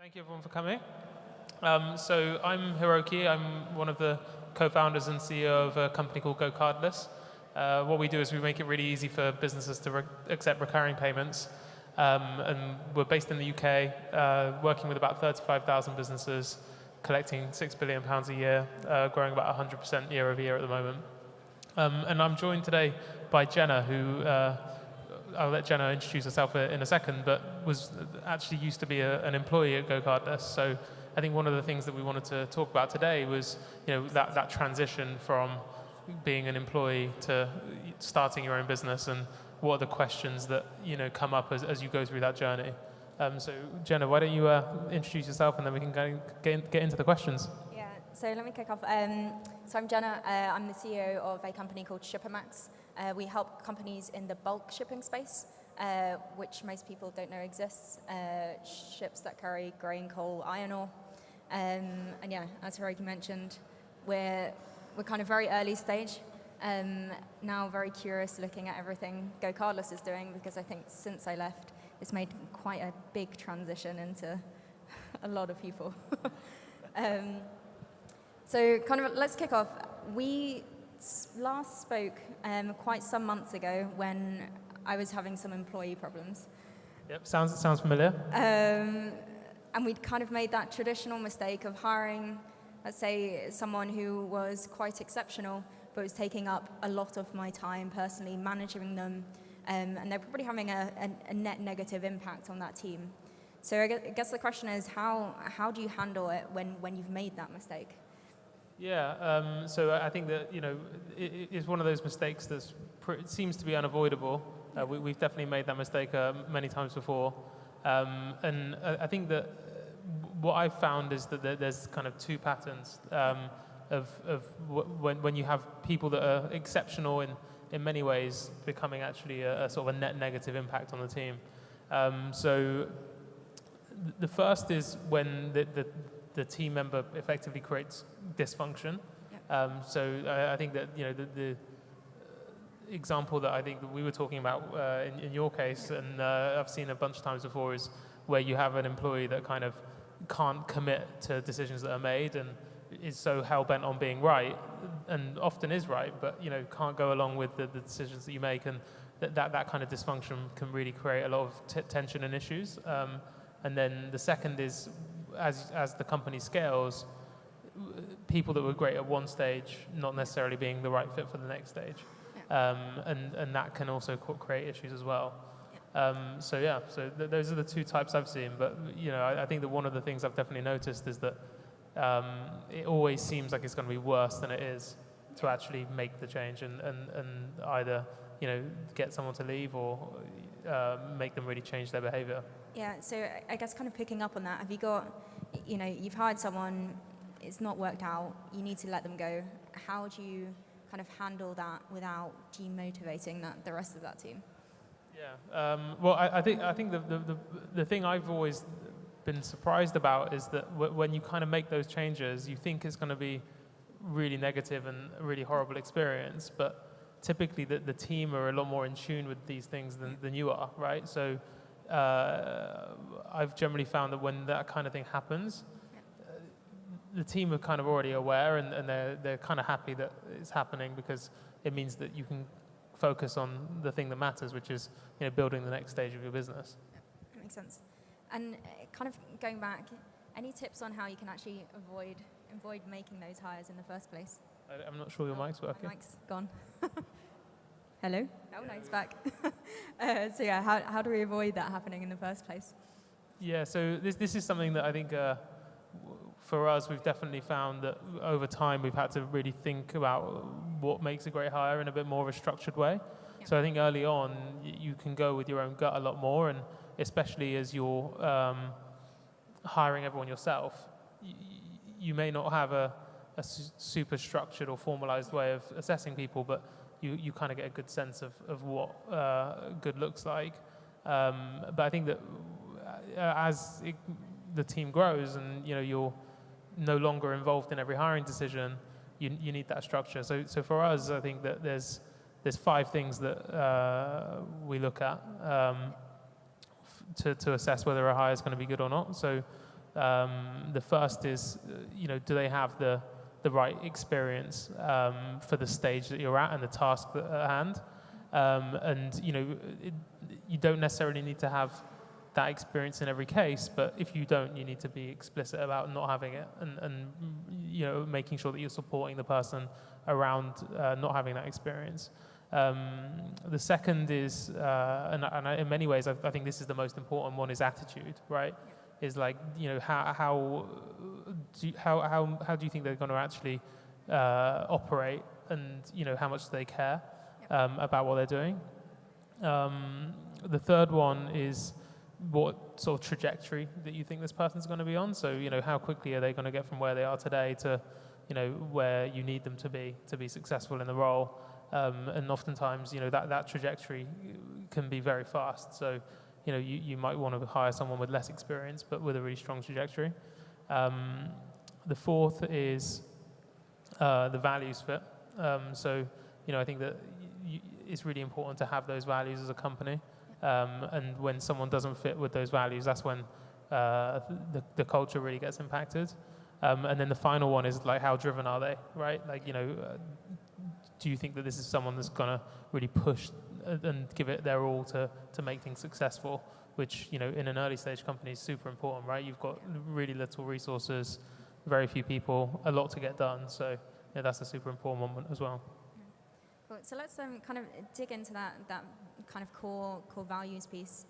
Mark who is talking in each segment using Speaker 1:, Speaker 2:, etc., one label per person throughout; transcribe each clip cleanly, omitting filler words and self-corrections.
Speaker 1: Thank you everyone for coming. So I'm Hiroki. I'm one of the co-founders and CEO of a company called GoCardless. What we do is we make it really easy for businesses to accept recurring payments. And we're based in the UK, working with about 35,000 businesses, collecting £6 billion a year, growing about 100% year over year at the moment. And I'm joined today by Jenna, who I'll let Jenna introduce herself in a second, but was actually used to be an employee at GoCardless. So I think one of the things that we wanted to talk about today was, that transition from being an employee to starting your own business, and what are the questions that come up as you go through that journey. So Jenna, why don't you introduce yourself, and then we can get into the questions.
Speaker 2: Yeah. So let me kick off. So I'm Jenna. I'm the CEO of a company called Shipamax. We help companies in the bulk shipping space, which most people don't know exists. Ships that carry grain, coal, iron ore. And yeah, as Hiroki mentioned, we're kind of very early stage. Now very curious looking at everything GoCardless is doing, because I think since I left, it's made quite a big transition into a lot of people. So kind of let's kick off. We last spoke quite some months ago when I was having some employee problems.
Speaker 1: Yep, sounds familiar.
Speaker 2: And we'd kind of made that traditional mistake of hiring, let's say, someone who was quite exceptional, but was taking up a lot of my time personally, managing them, and they're probably having a net negative impact on that team. So I guess the question is, how do you handle it when you've made that mistake?
Speaker 1: Yeah, so I think that it is one of those mistakes that seems to be unavoidable. We've definitely made that mistake many times before, and I think that what I've found is that there's kind of two patterns of when you have people that are exceptional in many ways becoming actually a sort of a net negative impact on the team. So the first is when the team member effectively creates dysfunction. Yep. So I think that the example that I think that we were talking about in your case, and I've seen a bunch of times before, is where you have an employee that kind of can't commit to decisions that are made and is so hell-bent on being right, and often is right, but can't go along with the decisions that you make, and that kind of dysfunction can really create a lot of tension and issues. And then the second is, as the company scales, people that were great at one stage not necessarily being the right fit for the next stage. Yeah. And that can also create issues as well. Yeah. So those are the two types I've seen. But I think that one of the things I've definitely noticed is that it always seems like it's going to be worse than it is to actually make the change and either get someone to leave or make them really change their behavior.
Speaker 2: Yeah, so I guess kind of picking up on that, have you got, you've hired someone, it's not worked out, you need to let them go. How do you kind of handle that without demotivating the rest of that team?
Speaker 1: Yeah, well, I think the thing I've always been surprised about is that when you kind of make those changes, you think it's going to be really negative and a really horrible experience, but typically the team are a lot more in tune with these things than you are, right? So I've generally found that when that kind of thing happens, the team are kind of already aware, and they're kind of happy that it's happening, because it means that you can focus on the thing that matters, which is building the next stage of your business.
Speaker 2: That makes sense. And kind of going back, any tips on how you can actually avoid making those hires in the first place?
Speaker 1: I'm not sure your mic's working.
Speaker 2: My mic's gone. Hello? Oh, no, it's back. So yeah, how do we avoid that happening in the first place?
Speaker 1: Yeah, so this is something that I think for us, we've definitely found that over time we've had to really think about what makes a great hire in a bit more of a structured way. Yeah. So I think early on, you can go with your own gut a lot more, and especially as you're hiring everyone yourself, you may not have a super structured or formalized way of assessing people, but you kind of get a good sense of what good looks like. But I think that as the team grows and you're no longer involved in every hiring decision, you need that structure. So for us, I think that there's 5 things that we look at to assess whether a hire is going to be good or not. So The first is, do they have the right experience for the stage that you're at and the task at hand? You don't necessarily need to have that experience in every case, but if you don't, you need to be explicit about not having it and making sure that you're supporting the person around not having that experience. The second is, in many ways, I think this is the most important one, is attitude, right? Is like, how do you think they're going to actually operate, and how much do they care about what they're doing? The third one is what sort of trajectory that you think this person's going to be on. So, how quickly are they going to get from where they are today to, where you need them to be successful in the role? And oftentimes, that trajectory can be very fast. So, you might want to hire someone with less experience, but with a really strong trajectory. The fourth is the values fit. So, I think that it's really important to have those values as a company. And when someone doesn't fit with those values, that's when the culture really gets impacted. And then the final one is like, how driven are they, right? Like, do you think that this is someone that's going to really push and give it their all to make things successful, which, in an early stage company is super important, right? You've got really little resources, very few people, a lot to get done. So that's a super important moment as well.
Speaker 2: Cool. So let's kind of dig into that kind of core values piece.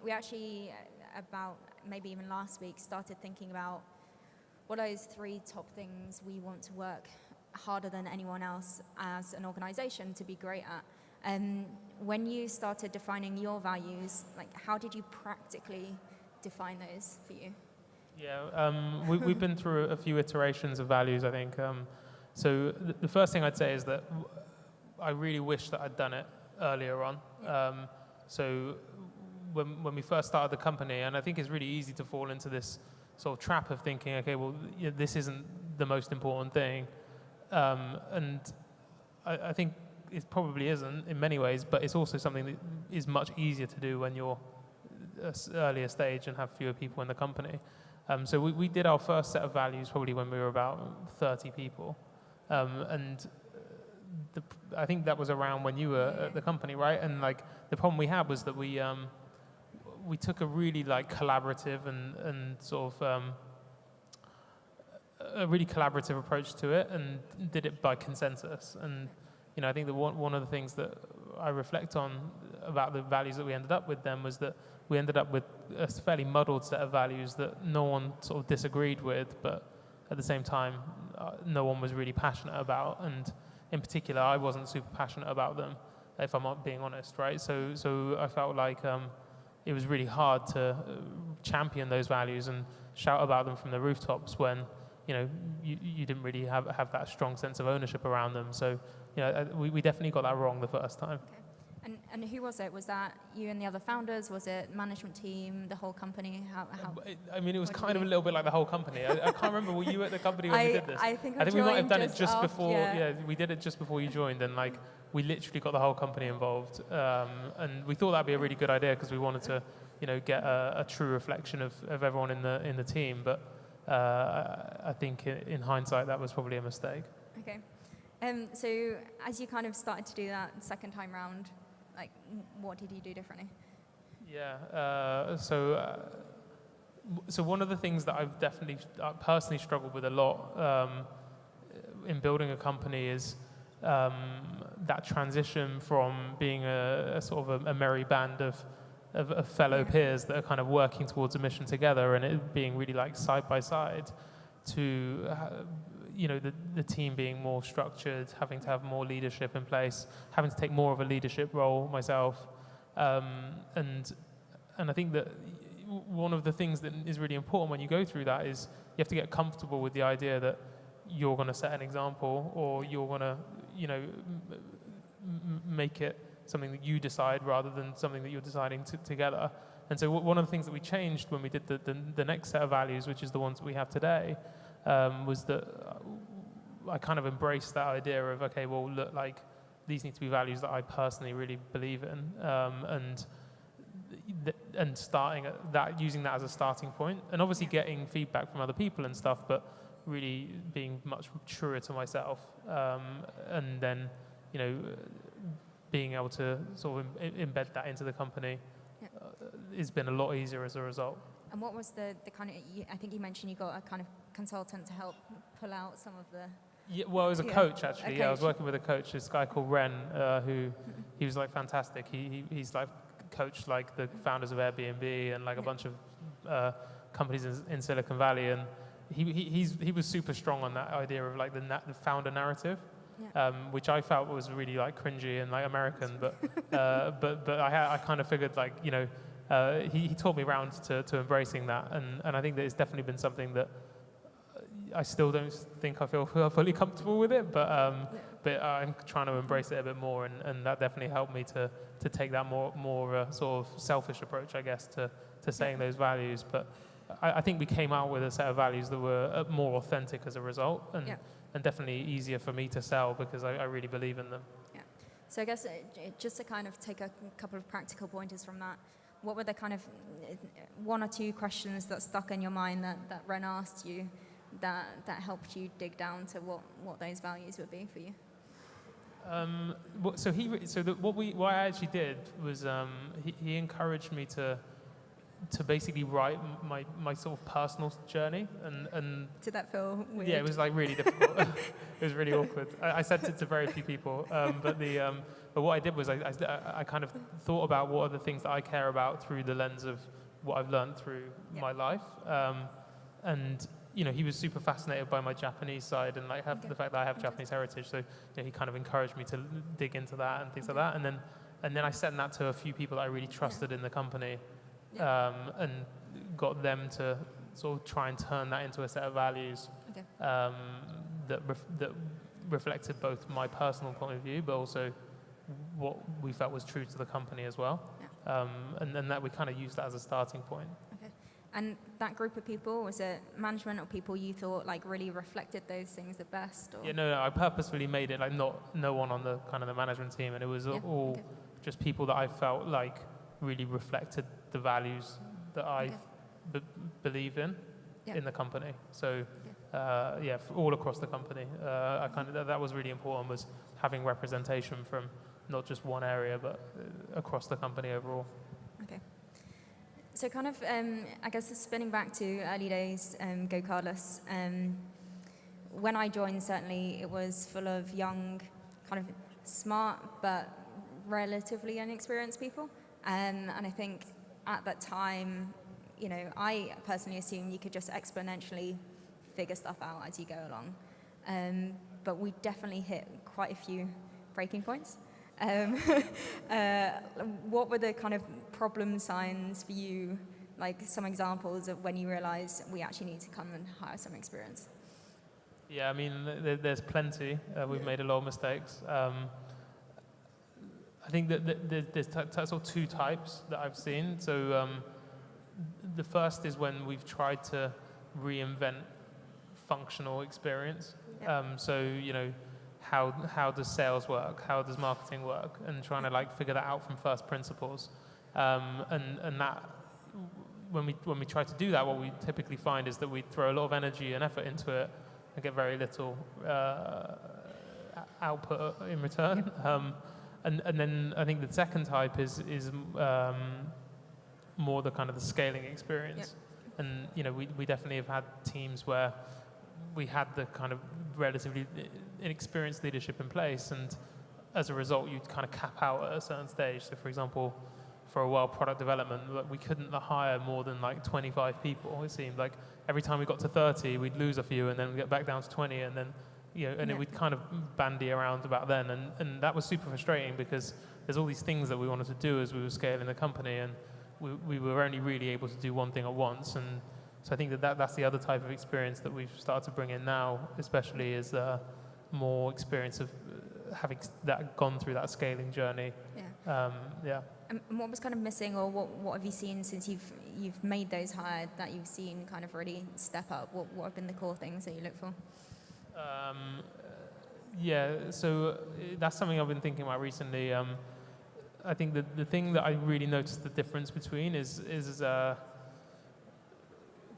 Speaker 2: We actually, about maybe even last week, started thinking about what are those 3 top things we want to work harder than anyone else as an organization to be great at. When you started defining your values, like, how did you practically define those for you?
Speaker 1: Yeah, we've been through a few iterations of values, I think. So the first thing I'd say is that I really wish that I'd done it earlier on. So when we first started the company, and I think it's really easy to fall into this sort of trap of thinking, okay, well, this isn't the most important thing. And I think it probably isn't in many ways, but it's also something that is much easier to do when you're at an earlier stage and have fewer people in the company. So we did our first set of values probably when we were about 30 people. I think that was around when you were at the company, right? And like the problem we had was that we took a really like collaborative and sort of a really collaborative approach to it, and did it by consensus. And I think that one of the things that I reflect on about the values that we ended up with then was that we ended up with a fairly muddled set of values that no one sort of disagreed with, but at the same time, no one was really passionate about. And in particular, I wasn't super passionate about them, if I'm not being honest, right? So I felt like it was really hard to champion those values and shout about them from the rooftops when you didn't really have that strong sense of ownership around them. So we definitely got that wrong the first time.
Speaker 2: Okay. And who was it? Was that you and the other founders? Was it management team, the whole company? How?
Speaker 1: I mean, it was kind of a little bit like the whole company. I can't remember, were you at the company when we did this?
Speaker 2: I think
Speaker 1: we might have done it just
Speaker 2: after,
Speaker 1: before. Yeah, we did it just before you joined, and like we literally got the whole company involved. And we thought that'd be a really good idea because we wanted to, get a true reflection of everyone in the team. But I think in hindsight that was probably a mistake.
Speaker 2: Okay. So as you kind of started to do that second time round, like, what did you do differently?
Speaker 1: Yeah, so one of the things that I've definitely personally struggled with a lot in building a company is that transition from being a sort of a merry band of fellow peers that are kind of working towards a mission together, and it being really like side by side, to the team being more structured, having to have more leadership in place, having to take more of a leadership role myself, and I think that one of the things that is really important when you go through that is you have to get comfortable with the idea that you're going to set an example, or you're going to make it something that you decide rather than something that you're deciding together. And so one of the things that we changed when we did the next set of values, which is the ones that we have today, was that I kind of embraced that idea of, okay, well, look, like, these need to be values that I personally really believe in. And and starting at that, using that as a starting point, and obviously getting feedback from other people and stuff, but really being much truer to myself, and then being able to sort of embed that into the company has been a lot easier as a result.
Speaker 2: And what was the kind of, I think you mentioned you got a kind of consultant to help pull out some of the...
Speaker 1: Yeah, well, it was a coach, actually. Yeah, I was working with a coach, this guy called Ren, who he was like fantastic. He's like coached like the founders of Airbnb and like a bunch of companies in Silicon Valley, and he was super strong on that idea of like the founder narrative, which I felt was really like cringy and like American, but I kind of figured like he taught me around to embracing that, and I think that it's definitely been something that I still don't think I feel fully comfortable with it, but I'm trying to embrace it a bit more, and that definitely helped me to take that more sort of selfish approach, I guess, to saying those values. But I think we came out with a set of values that were more authentic as a result, and definitely easier for me to sell because I really believe in them.
Speaker 2: Yeah. So I guess just to kind of take a couple of practical pointers from that, what were the kind of one or two questions that stuck in your mind that Ren asked you that helped you dig down to what those values would be for you?
Speaker 1: What I actually did was he encouraged me to basically write my sort of personal journey, and
Speaker 2: did that feel weird?
Speaker 1: Yeah, it was like really difficult. It was really awkward. I said it to very few people, but what I did was I kind of thought about what are the things that I care about through the lens of what I've learned through my life, and he was super fascinated by my Japanese side and like the fact that I have Japanese heritage. So he kind of encouraged me to dig into that and things like that. And then I sent that to a few people that I really trusted in the company, and got them to sort of try and turn that into a set of values that reflected both my personal point of view, but also what we felt was true to the company as well. And then that we kind of used that as a starting point.
Speaker 2: And that group of people, was it management or people you thought like really reflected those things the best? Or?
Speaker 1: Yeah, no, I purposefully made it like no one on the kind of the management team, and it was all just people that I felt like really reflected the values that I believe in the company. So all across the company, I kind of that was really important, was having representation from not just one area but across the company overall. Okay.
Speaker 2: So kind of, I guess spinning back to early days, GoCardless, when I joined, certainly it was full of young, kind of smart, but relatively inexperienced people. And I think at that time, I personally assumed you could just exponentially figure stuff out as you go along. But we definitely hit quite a few breaking points. What were the kind of problem signs for you, like some examples of when you realized we actually need to come and hire some experience?
Speaker 1: Yeah, I mean, there's plenty. We've made a lot of mistakes. I think that there's sort of two types that I've seen. So the first is when we've tried to reinvent functional experience. How does sales work? How does marketing work? And trying to like figure that out from first principles. And that when we try to do that, what we typically find is that we throw a lot of energy and effort into it and get very little output in return. And then I think the second type is more the kind of the scaling experience. And we definitely have had teams where we had the kind of relatively inexperienced leadership in place, and as a result you'd kind of cap out at a certain stage. So for example, for a while, product development, we couldn't hire more than like 25 people. It seemed like every time we got to 30 we'd lose a few, and then we'd get back down to 20, and then then we'd kind of bandy around about then, and that was super frustrating because there's all these things that we wanted to do as we were scaling the company, and we were only really able to do one thing at once. And so I think that's the other type of experience that we've started to bring in now, especially is more experience of having gone through that scaling journey.
Speaker 2: And what was kind of missing, or what have you seen since you've made those hires that you've seen kind of really step up? What have been the core things that you look for?
Speaker 1: So that's something I've been thinking about recently. I think the thing that I really noticed the difference between is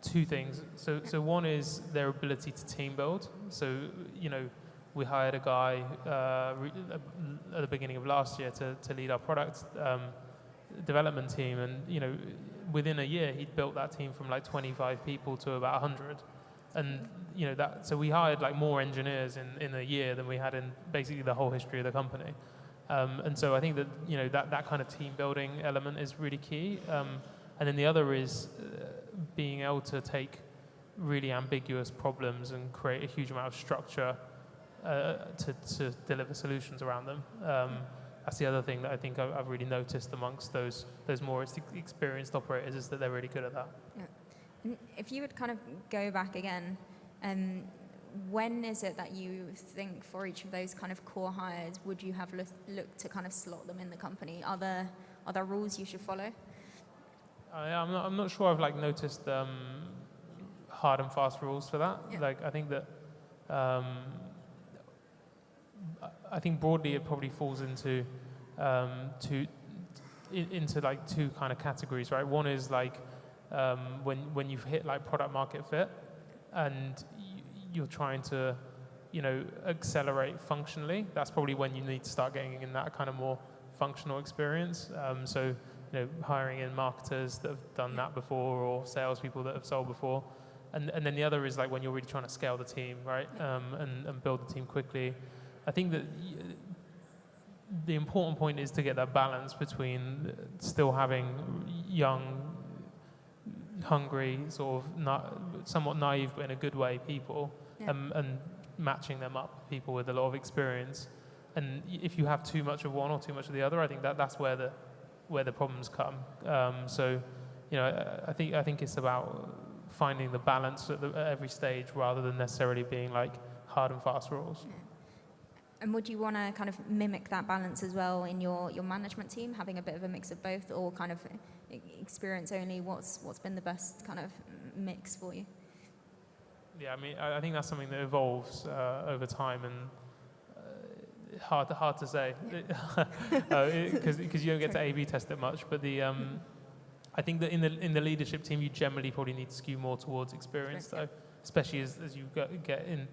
Speaker 1: two things. So one is their ability to team build. So, we hired a guy at the beginning of last year to lead our product development team, and within a year he'd built that team from like 25 people to about 100, and so we hired like more engineers in a year than we had in basically the whole history of the company. And so I think that that kind of team building element is really key. And then the other is being able to take really ambiguous problems and create a huge amount of structure to deliver solutions around them. That's the other thing that I think I've really noticed amongst those more experienced operators, is that they're really good at that.
Speaker 2: Yeah. And if you would kind of go back again, when is it that you think for each of those kind of core hires would you have looked to kind of slot them in the company? Are there rules you should follow?
Speaker 1: I'm not sure I've like noticed hard and fast rules for that.
Speaker 2: Yeah.
Speaker 1: Like I think that I think broadly it probably falls into like two kind of categories, right? One is like when you've hit like product market fit and you're trying to accelerate functionally. That's probably when you need to start getting in that kind of more functional experience. So hiring in marketers that have done that before, or salespeople that have sold before. And then the other is like when you're really trying to scale the team, right? And build the team quickly. I think that the important point is to get that balance between still having young, hungry, sort of somewhat naive, but in a good way, people, and matching them up with people with a lot of experience. And if you have too much of one or too much of the other, I think that's where the problems come. So, I think it's about finding the balance at every stage, rather than necessarily being like hard and fast rules.
Speaker 2: Yeah. And would you want to kind of mimic that balance as well in your management team, having a bit of a mix of both, or kind of experience only? What's been the best kind of mix for you?
Speaker 1: Yeah, I mean, I think that's something that evolves over time, and hard to say, because you don't get to A/B test it much. But I think that in the leadership team, you generally probably need to skew more towards experience, though, especially as you get in.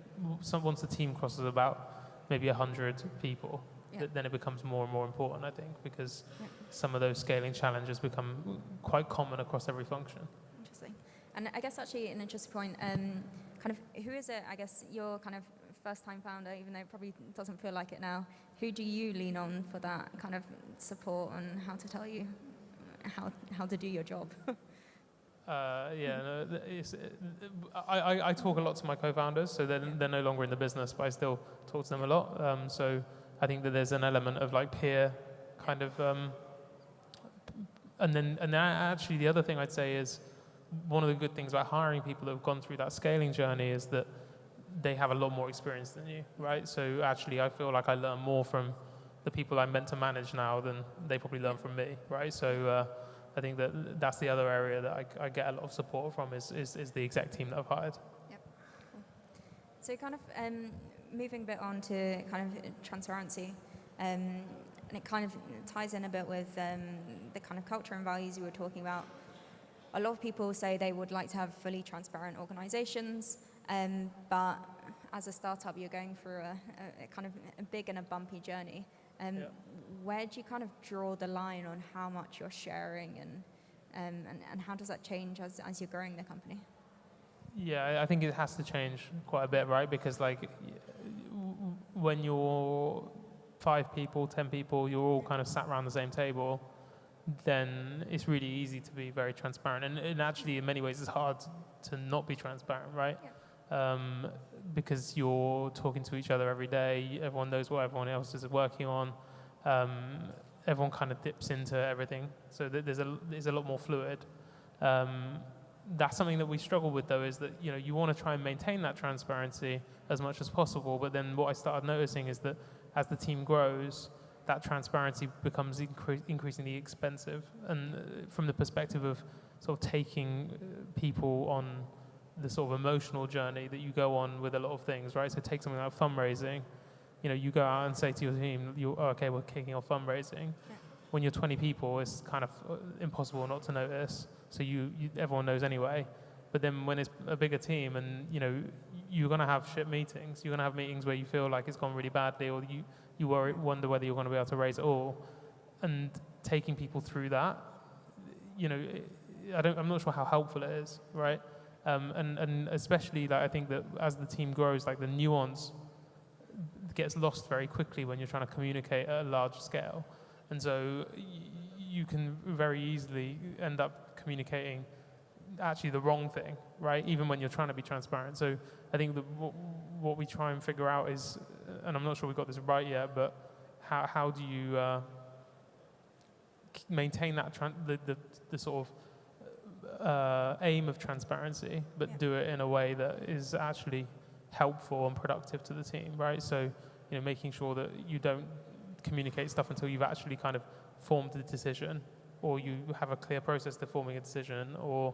Speaker 1: Once the team crosses about maybe 100 people, then it becomes more and more important, I think, because some of those scaling challenges become quite common across every function.
Speaker 2: Interesting. And I guess actually an interesting point, kind of who is it, I guess you're kind of first-time founder, even though it probably doesn't feel like it now, who do you lean on for that kind of support and how to tell you how to do your job?
Speaker 1: I talk a lot to my co-founders, so they're no longer in the business, but I still talk to them a lot. So I think that there's an element of like peer kind of, and then actually the other thing I'd say is one of the good things about hiring people that have gone through that scaling journey is that they have a lot more experience than you, right? So actually I feel like I learn more from the people I'm meant to manage now than they probably learn from me, right? So I think that's the other area that I get a lot of support from is the exec team that I've hired.
Speaker 2: Yep. Cool. So kind of moving a bit on to kind of transparency, and it kind of ties in a bit with the kind of culture and values you were talking about. A lot of people say they would like to have fully transparent organizations, but as a startup, you're going through a kind of a big and a bumpy journey. Where do you kind of draw the line on how much you're sharing, and how does that change as you're growing the company?
Speaker 1: Yeah, I think it has to change quite a bit, right? Because like when you're 5 people, 10 people, you're all kind of sat around the same table, then it's really easy to be very transparent. And actually, in many ways, it's hard to not be transparent, right? Yeah. Because you're talking to each other every day. Everyone knows what everyone else is working on. Everyone kind of dips into everything. So there's a lot more fluid. That's something that we struggle with, though, is that you want to try and maintain that transparency as much as possible. But then what I started noticing is that as the team grows, that transparency becomes increasingly expensive. And from the perspective of sort of taking people on the sort of emotional journey that you go on with a lot of things, right? So take something like fundraising. You go out and say to your team, okay, we're kicking off fundraising. Yeah. when you're 20 people, it's kind of impossible not to notice. So everyone knows anyway. But then when it's a bigger team and, you're going to have shit meetings. You're going to have meetings where you feel like it's gone really badly, or you wonder whether you're going to be able to raise it all. And taking people through that, I'm not sure how helpful it is, right? And especially, like, I think that as the team grows, like, the nuance gets lost very quickly when you're trying to communicate at a large scale. And so you can very easily end up communicating actually the wrong thing, right? Even when you're trying to be transparent. So I think that what we try and figure out is, and I'm not sure we got this right yet, but how do you maintain that the sort of aim of transparency, but do it in a way that is actually helpful and productive to the team, right? So, making sure that you don't communicate stuff until you've actually kind of formed the decision, or you have a clear process to forming a decision, or,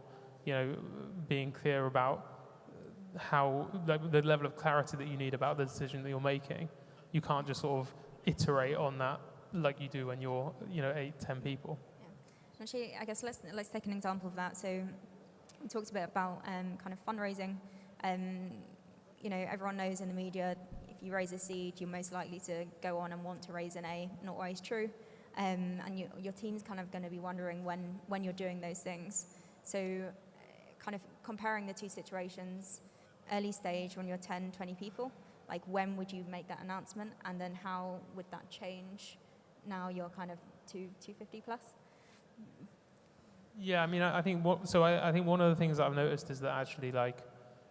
Speaker 1: being clear about how, like, the level of clarity that you need about the decision that you're making. You can't just sort of iterate on that like you do when you're, 8-10 people.
Speaker 2: Yeah. Actually, I guess let's take an example of that. So we talked a bit about kind of fundraising. Everyone knows in the media, if you raise a seed, you're most likely to go on and want to raise an A. Not always true. And your team's kind of going to be wondering when you're doing those things. So kind of comparing the two situations, early stage when you're 10, 20 people, like, when would you make that announcement? And then how would that change now you're kind of 250 plus?
Speaker 1: Yeah, I mean, I think one of the things that I've noticed is that actually, like,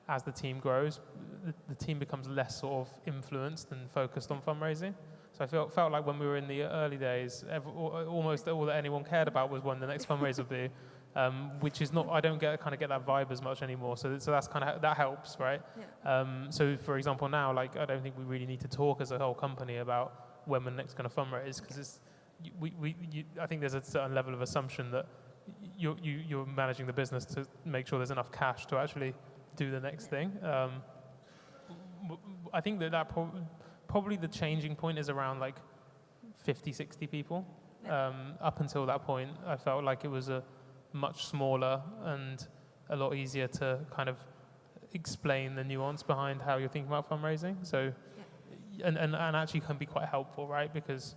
Speaker 1: as the team grows, the team becomes less sort of influenced and focused on fundraising. So I felt like when we were in the early days, almost all that anyone cared about was when the next fundraiser would be, which is not. I don't get that vibe as much anymore. So that's kind of, that helps, right? Yeah. So for example, now, like, I don't think we really need to talk as a whole company about when we're next going to fundraise, because I think there's a certain level of assumption that you're managing the business to make sure there's enough cash to actually do the next thing. I think that probably the changing point is around like 50, 60 people. Up until that point, I felt like it was a much smaller and a lot easier to kind of explain the nuance behind how you're thinking about fundraising. So, and actually can be quite helpful, right? Because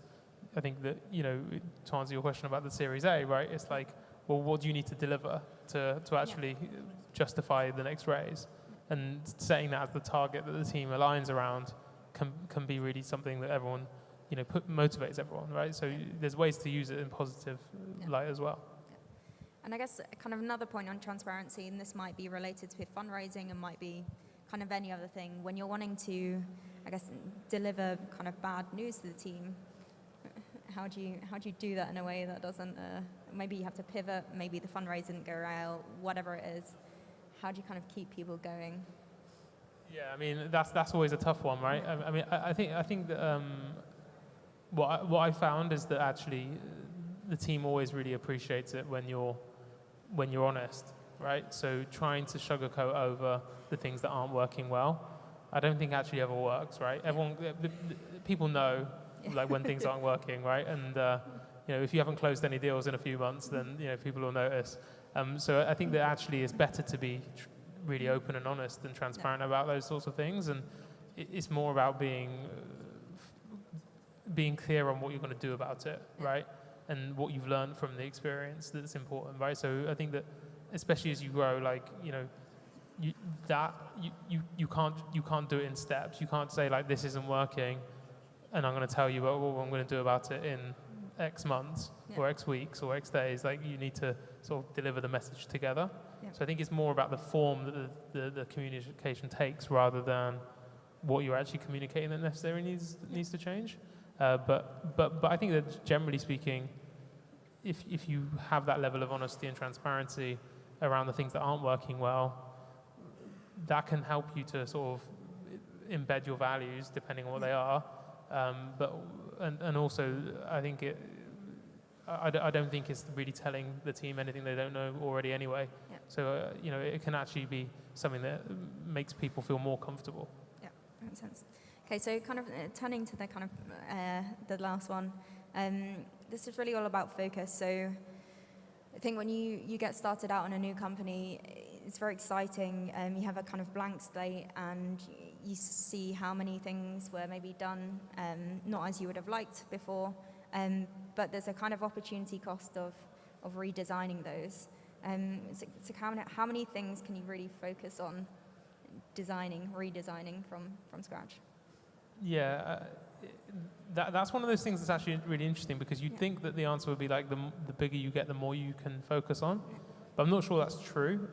Speaker 1: I think that, to answer your question about the Series A, right? It's like, well, what do you need to deliver to actually justify the next raise? And setting that as the target that the team aligns around can be really something that everyone, motivates everyone, right? So there's ways to use it in positive light as well.
Speaker 2: And I guess kind of another point on transparency, and this might be related to fundraising and might be kind of any other thing, when you're wanting to, I guess, deliver kind of bad news to the team, how do you do that in a way that doesn't, maybe you have to pivot, maybe the fundraiser didn't go out, whatever it is. How do you kind of keep people going?
Speaker 1: Yeah, I mean, that's always a tough one, right? I mean, I think that what I found is that actually the team always really appreciates it when you're honest, right? So trying to sugarcoat over the things that aren't working well, I don't think actually ever works, right? People know, like, when things aren't working, right? And if you haven't closed any deals in a few months, then people will notice. So I think that actually it's better to be really open and honest and transparent about those sorts of things, and it's more about being clear on what you're going to do about it, right? And what you've learned from the experience that's important, right? So I think that especially as you grow, like, you can't do it in steps. You can't say, like, this isn't working, and I'm going to tell you what I'm going to do about it in X months or X weeks or X days. Like, you need to sort of deliver the message together. So I think it's more about the form that the communication takes rather than what you're actually communicating that necessarily needs to change. But I think that generally speaking, if you have that level of honesty and transparency around the things that aren't working well, that can help you to sort of embed your values depending on what they are. And also, I think I don't think it's really telling the team anything they don't know already anyway. So it can actually be something that makes people feel more comfortable.
Speaker 2: Yeah, makes sense. Okay, so kind of turning to the kind of the last one. this is really all about focus. So I think when you get started out in a new company, it's very exciting. You have a kind of blank slate, and you see how many things were maybe done not as you would have liked before, but there's a kind of opportunity cost of redesigning those. So how many things can you really focus on redesigning from scratch?
Speaker 1: Yeah, that's one of those things that's actually really interesting, because you'd think that the answer would be like the bigger you get, the more you can focus on. But I'm not sure that's true.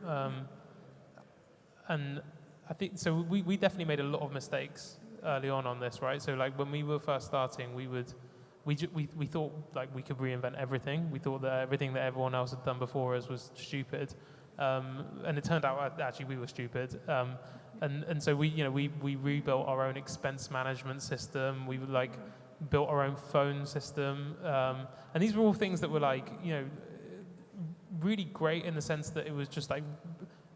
Speaker 1: And I think, so we definitely made a lot of mistakes early on this, right? So like when we were first starting, we thought like we could reinvent everything. We thought that everything that everyone else had done before us was stupid. And it turned out actually we were stupid. And so we rebuilt our own expense management system. We like built our own phone system. And these were all things that were like, really great in the sense that it was just like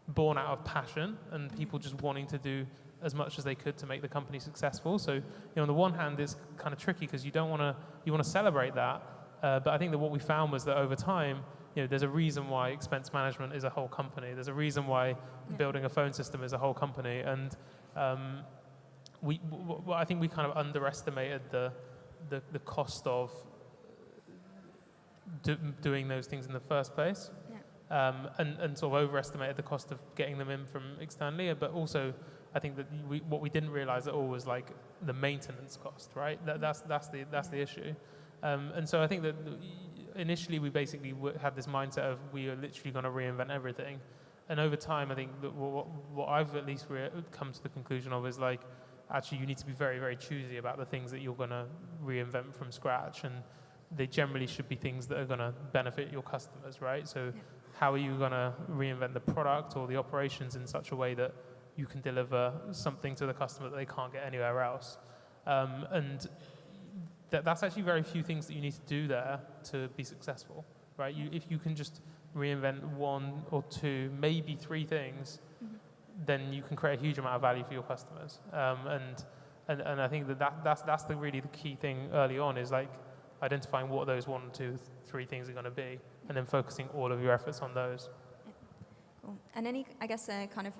Speaker 1: born out of passion and people just wanting to do as much as they could to make the company successful. So, on the one hand, it's kind of tricky because you want to celebrate that. But I think that what we found was that over time, there's a reason why expense management is a whole company. There's a reason why building a phone system is a whole company. And I think we kind of underestimated the cost of doing those things in the first place. And sort of overestimated the cost of getting them in from externally. But also, I think that what we didn't realize at all was like the maintenance cost, right? That's the issue. And so I think that initially we basically had this mindset of we are literally going to reinvent everything. And over time, I think that what I've at least come to the conclusion of is like, actually you need to be very, very choosy about the things that you're going to reinvent from scratch. And they generally should be things that are going to benefit your customers, right? So how are you going to reinvent the product or the operations in such a way that you can deliver something to the customer that they can't get anywhere else? And that's actually very few things that you need to do there to be successful, right? If you can just reinvent one or two, maybe three things, then you can create a huge amount of value for your customers. And I think that's really the key thing early on is like identifying what those 1, 2, 3 things are going to be, and then focusing all of your efforts on those.
Speaker 2: Cool. And any, I guess, kind of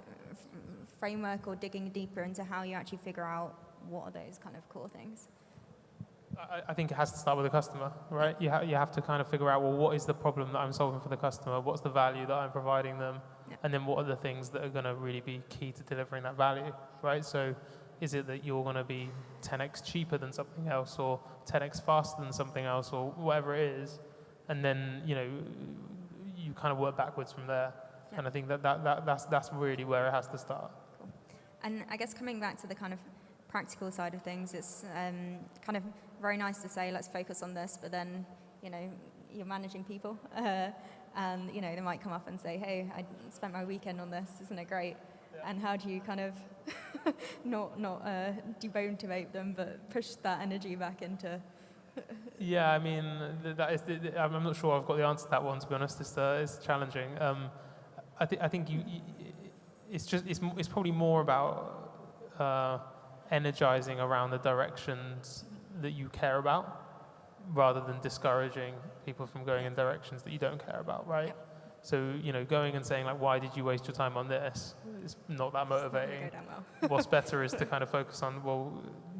Speaker 2: framework or digging deeper into how you actually figure out what are those kind of core things?
Speaker 1: I think it has to start with the customer, right? You have to kind of figure out, well, what is the problem that I'm solving for the customer? What's the value that I'm providing them? And then what are the things that are going to really be key to delivering that value, right? So is it that you're going to be 10x cheaper than something else, or 10x faster than something else, or whatever it is? And then, you kind of work backwards from there. And I think that's really where it has to start.
Speaker 2: Cool. And I guess coming back to the kind of practical side of things, it's kind of very nice to say, let's focus on this, but then, you're managing people. And, they might come up and say, hey, I spent my weekend on this, isn't it great? Yeah. And how do you kind of not demotivate them, but push that energy back into...
Speaker 1: Yeah, I mean, I'm not sure I've got the answer to that one, to be honest. It's challenging. I think it's probably more about energizing around the directions that you care about, rather than discouraging people from going in directions that you don't care about, right? Yep. So, going and saying like, why did you waste your time on this? It's not that motivating.
Speaker 2: It's not gonna go down well.
Speaker 1: What's better is to kind of focus on, well,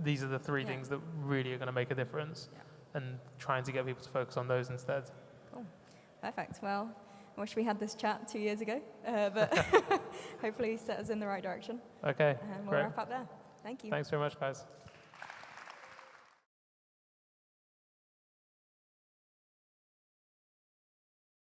Speaker 1: these are the 3 things that really are going to make a difference, and trying to get people to focus on those instead.
Speaker 2: Cool. Perfect. Well, I wish we had this chat 2 years ago, but hopefully set us in the right direction.
Speaker 1: Okay,
Speaker 2: and we'll
Speaker 1: great.
Speaker 2: wrap up there. Thank you.
Speaker 1: Thanks very much, guys.